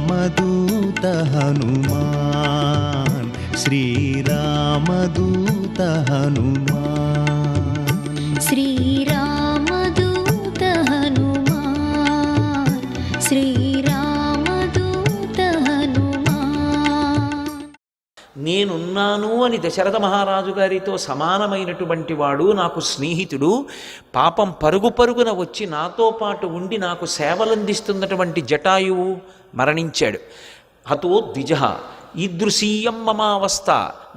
శ్రీరామదూత హనుమాన్, శ్రీరామదూత హనుమాన్, శ్రీరామదూత హనుమాన్, శ్రీరామదూత హనుమాన్. నేనున్నాను అని దశరథ మహారాజు గారితో సమానమైనటువంటి వాడు, నాకు స్నేహితుడు, పాపం పరుగు పరుగున వచ్చి నాతో పాటు ఉండి నాకు సేవలందిస్తున్నటువంటి జటాయువు మరణించాడు. అతో ద్విజ ఈదృశీయం మమావస్థ,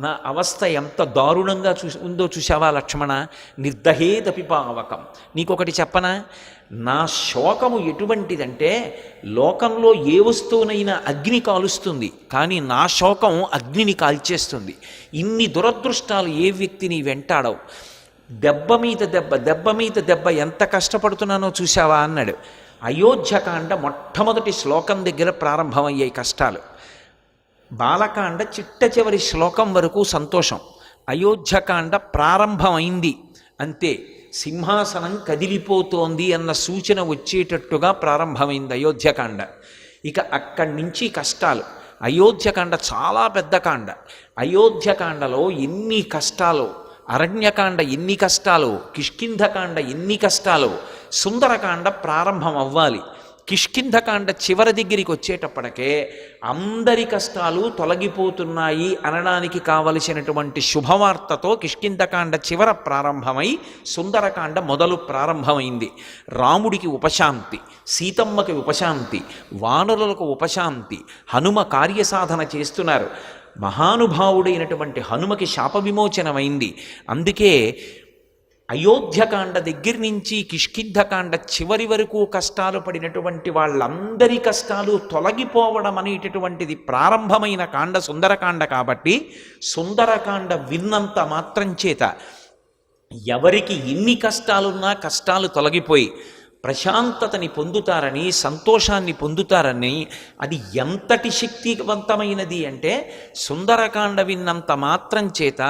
నా అవస్థ ఎంత దారుణంగా ఉందో చూసావా లక్ష్మణ. నిర్దహేదపి పావకం. నీకొకటి చెప్పనా, నా శోకము ఎటువంటిదంటే లోకంలో ఏ వస్తువునైనా అగ్ని కాలుస్తుంది, కానీ నా శోకం అగ్నిని కాల్చేస్తుంది. ఇన్ని దురదృష్టాలు ఏ వ్యక్తిని వెంటాడవు. దెబ్బ మీద దెబ్బ, దెబ్బ మీద దెబ్బ, ఎంత కష్టపడుతున్నానో చూసావా అన్నాడు. అయోధ్యకాండ మొట్టమొదటి శ్లోకం దగ్గర ప్రారంభమయ్యాయి కష్టాలు. బాలకాండ చిట్ట చివరి శ్లోకం వరకు సంతోషం. అయోధ్యకాండ ప్రారంభమైంది అంతే, సింహాసనం కదిలిపోతోంది అన్న సూచన వచ్చేటట్టుగా ప్రారంభమైంది అయోధ్యకాండ. ఇక అక్కడి నుంచి కష్టాలు. అయోధ్యకాండ చాలా పెద్ద కాండ. అయోధ్యకాండలో ఎన్ని కష్టాలు, అరణ్యకాండ ఎన్ని కష్టాలు, కిష్కింధకాండ ఎన్ని కష్టాలు. సుందరకాండ ప్రారంభం అవ్వాలి. కిష్కింధకాండ చివరి దగ్గరికి వచ్చేటప్పటికే అందరి కష్టాలు తొలగిపోతున్నాయి అనడానికి కావలసినటువంటి శుభవార్తతో కిష్కింధకాండ చివర ప్రారంభమై సుందరకాండ మొదలు ప్రారంభమైంది. రాముడికి ఉపశాంతి, సీతమ్మకి ఉపశాంతి, వానరులకు ఉపశాంతి, హనుమ కార్యసాధన చేస్తున్నారు. మహానుభావుడైనటువంటి హనుమకి శాప విమోచనమైంది. అందుకే అయోధ్యకాండ దగ్గర నుంచి కిష్కింధకాండ చివరి వరకు కష్టాలు పడినటువంటి వాళ్ళందరి కష్టాలు తొలగిపోవడం అనేటటువంటిది ప్రారంభమైన కాండ సుందరకాండ. కాబట్టి సుందరకాండ విన్నంత మాత్రం చేత ఎవరికి ఎన్ని కష్టాలున్నా కష్టాలు తొలగిపోయి ప్రశాంతతని పొందుతారని, సంతోషాన్ని పొందుతారని. అది ఎంతటి శక్తివంతమైనది అంటే సుందరకాండ విన్నంత మాత్రం చేత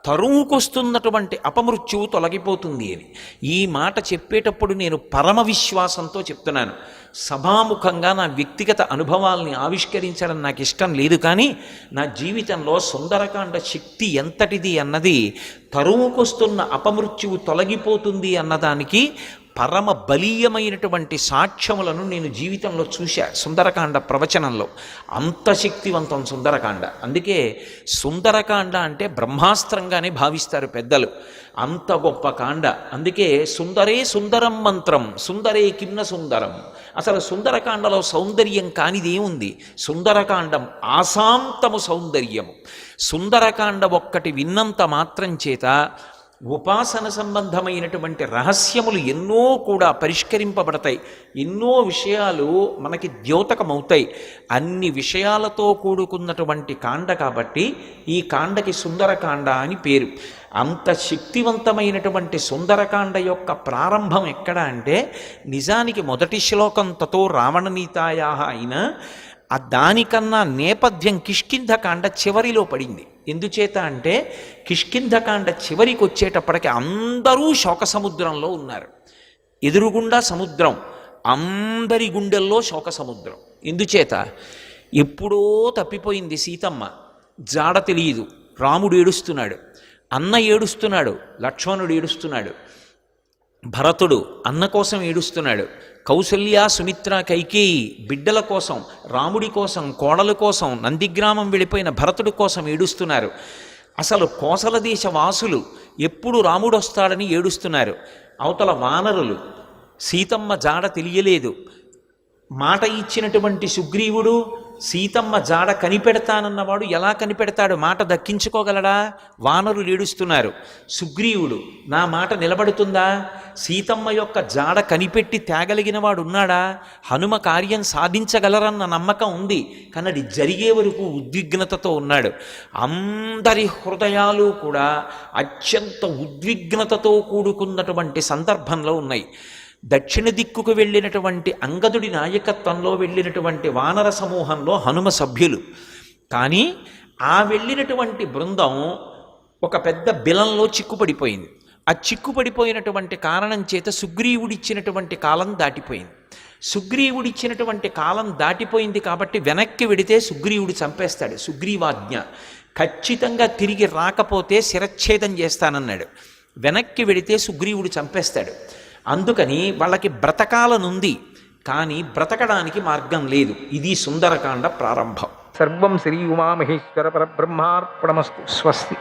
తరువుకొస్తున్నటువంటి అపమృత్యువు తొలగిపోతుంది అని. ఈ మాట చెప్పేటప్పుడు నేను పరమ విశ్వాసంతో చెప్తున్నాను. సభాముఖంగా నా వ్యక్తిగత అనుభవాల్ని ఆవిష్కరించడం నాకు ఇష్టం లేదు, కానీ నా జీవితంలో సుందరకాండ శక్తి ఎంతటిది అన్నది, తరువుకొస్తున్న అపమృత్యువు తొలగిపోతుంది అన్నదానికి పరమ బలీయమైనటువంటి సాక్ష్యములను నేను జీవితంలో చూశా సుందరకాండ ప్రవచనంలో. అంత శక్తివంతం సుందరకాండ. అందుకే సుందరకాండ అంటే బ్రహ్మాస్త్రంగానే భావిస్తారు పెద్దలు. అంత గొప్ప కాండ. అందుకే సుందరే సుందరం మంత్రం, సుందరే కిమ్న సుందరం. అసలు సుందరకాండలో సౌందర్యం కానిదేముంది? సుందరకాండం ఆశాంతము సౌందర్యము. సుందరకాండ ఒక్కటి విన్నంత మాత్రం చేత ఉపాసన సంబంధమైనటువంటి రహస్యములు ఎన్నో కూడా పరిష్కరింపబడతాయి. ఎన్నో విషయాలు మనకి ద్యోతకమవుతాయి. అన్ని విషయాలతో కూడుకున్నటువంటి కాండ కాబట్టి ఈ కాండకి సుందరకాండ అని పేరు. అంత శక్తివంతమైనటువంటి సుందరకాండ యొక్క ప్రారంభం ఎక్కడ అంటే, నిజానికి మొదటి శ్లోకం తతో రావణనీతాయా అయినా దానికన్నా నేపథ్యం కిష్కింధకాండ చివరిలో పడింది. ఎందుచేత అంటే కిష్కింధకాండ చివరికి వచ్చేటప్పటికి అందరూ శోక సముద్రంలో ఉన్నారు. ఎదురుగుండా సముద్రం, అందరి గుండెల్లో శోక సముద్రం. ఎందుచేత ఎప్పుడో తప్పిపోయింది సీతమ్మ, జాడ తెలియదు. రాముడు ఏడుస్తున్నాడు, అన్న ఏడుస్తున్నాడు, లక్ష్మణుడు ఏడుస్తున్నాడు, భరతుడు అన్న కోసం ఏడుస్తున్నాడు, కౌసల్య సుమిత్ర కైకేయి బిడ్డల కోసం, రాముడి కోసం, కోడల కోసం, నందిగ్రామం వెళ్ళిపోయిన భరతుడి కోసం ఏడుస్తున్నారు. అసలు కోసల దేశ వాసులు ఎప్పుడు రాముడు వస్తాడని ఏడుస్తున్నారు. అవతల వానరులు సీతమ్మ జాడ తెలియలేదు. మాట ఇచ్చినటువంటి సుగ్రీవుడు సీతమ్మ జాడ కనిపెడతానన్నవాడు ఎలా కనిపెడతాడు? మాట దక్కించుకోగలడా? వానరులు ఏడుస్తున్నారు. సుగ్రీవుడు నా మాట నిలబడుతుందా? సీతమ్మ యొక్క జాడ కనిపెట్టి తేగలిగిన వాడు ఉన్నాడా? హనుమ కార్యం సాధించగలరన్న నమ్మకం ఉంది, కానీ అది జరిగే వరకు ఉద్విగ్నతతో ఉన్నాడు. అందరి హృదయాలు కూడా అత్యంత ఉద్విగ్నతతో కూడుకున్నటువంటి సందర్భంలో ఉన్నాయి. దక్షిణ దిక్కుకు వెళ్ళినటువంటి అంగదుడి నాయకత్వంలో వెళ్ళినటువంటి వానర సమూహంలో హనుమ సభ్యులు. కానీ ఆ వెళ్ళినటువంటి బృందం ఒక పెద్ద బిలంలో చిక్కుపడిపోయింది. ఆ చిక్కుపడిపోయినటువంటి కారణం చేత సుగ్రీవుడిచ్చినటువంటి కాలం దాటిపోయింది. సుగ్రీవుడిచ్చినటువంటి కాలం దాటిపోయింది కాబట్టి వెనక్కి వెడితే సుగ్రీవుడు చంపేస్తాడు. సుగ్రీవాజ్ఞ ఖచ్చితంగా తిరిగి రాకపోతే శిరచ్ఛేదం చేస్తానన్నాడు. వెనక్కి వెడితే సుగ్రీవుడు చంపేస్తాడు. అందుకని వాళ్ళకి బ్రతకాలనుంది, కానీ బ్రతకడానికి మార్గం లేదు. ఇది సుందరకాండ ప్రారంభం. సర్వం శ్రీ ఉమామహేశ్వర పరబ్రహ్మార్పణమస్తు. స్వస్తి.